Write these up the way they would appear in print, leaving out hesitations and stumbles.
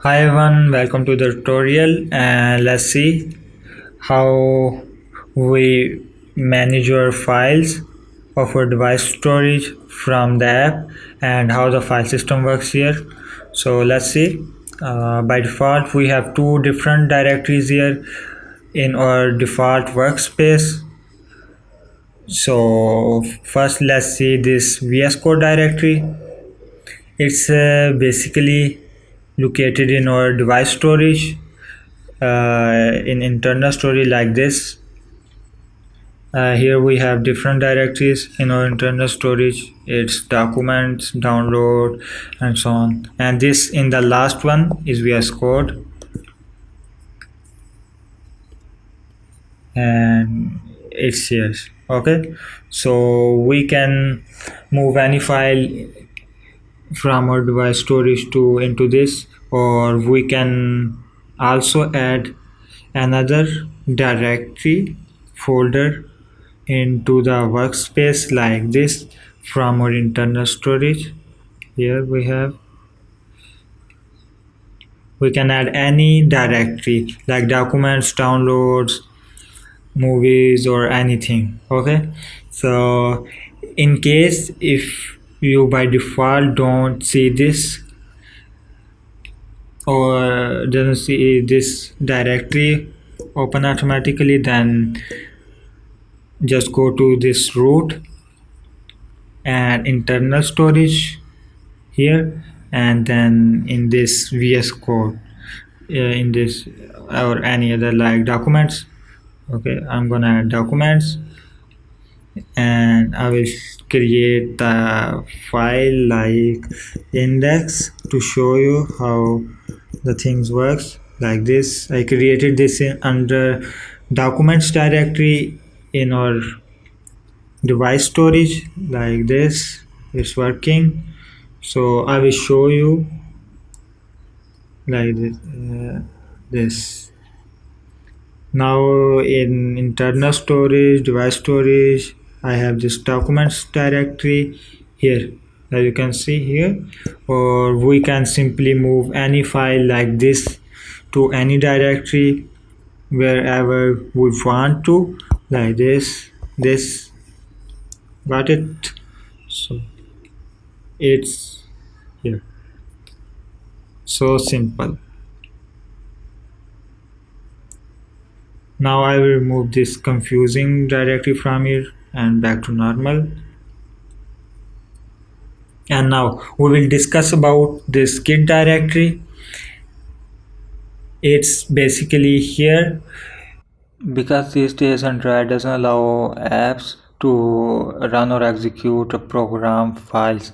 Hi everyone, welcome to the tutorial and let's see how we manage our files of our device storage from the app and how the file system works here. So let's see. By default we have two different directories here in our default workspace. So first let's see this VScode directory. It's basically located in our device storage in internal storage like this. Here we have different directories in our internal storage. It's documents, download, and so on. And this in the last one is VScode, and it's here. Okay, so we can move any file from our device storage to into this, or we can also add another directory folder into the workspace like this from our internal storage. Here we can add any directory like documents, downloads, movies, or anything. Okay, so in case if you by default don't see this or doesn't see this directory open automatically, then just go to this root and internal storage here, and then in this VS Code in this or any other like documents. Okay, I'm gonna add documents and I will create the file like index to show you how the things works like this. I created this under documents directory in our device storage like this. It's working, so I will show you like this. Now in internal storage, device storage, I have this documents directory here, as you can see here. Or we can simply move any file like this to any directory wherever we want to, like this. Got it? So it's here, so simple. Now I will remove this confusing directory from here and back to normal. And now we will discuss about this Git directory. It's basically here because these days Android doesn't allow apps to run or execute a program files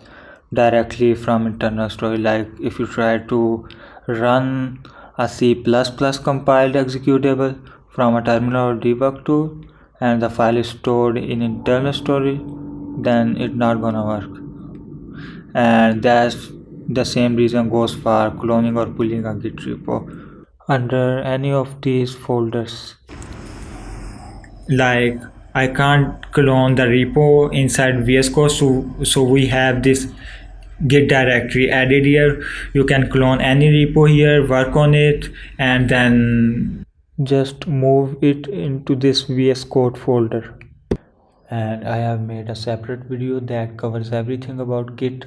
directly from internal storage. Like if you try to run a C++ compiled executable from a terminal or debug tool and the file is stored in internal storage, then it's not gonna work. And that's the same reason goes for cloning or pulling a Git repo under any of these folders. Like I can't clone the repo inside VS Code, so we have this Git directory added here. You can clone any repo here, work on it, and then just move it into this VS Code folder. And I have made a separate video that covers everything about Git.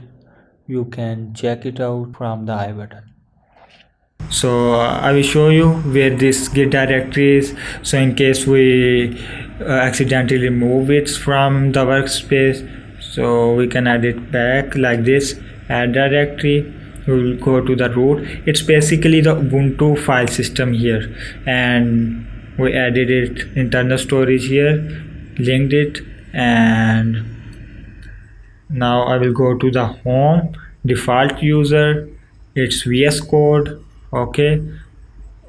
You can check it out from the I button. So I will show you where this Git directory is, so in case we accidentally move it from the workspace, so we can add it back like this. Add directory, we will go to the root. It's basically the Ubuntu file system here, and we added it internal storage here, linked it, and now I will go to the home default user. It's VS Code. Okay,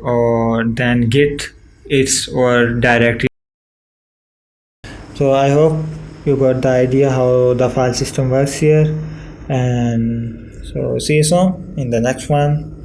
or then Git, it's or directory. So I hope you got the idea how the file system works here, and so see you soon in the next one.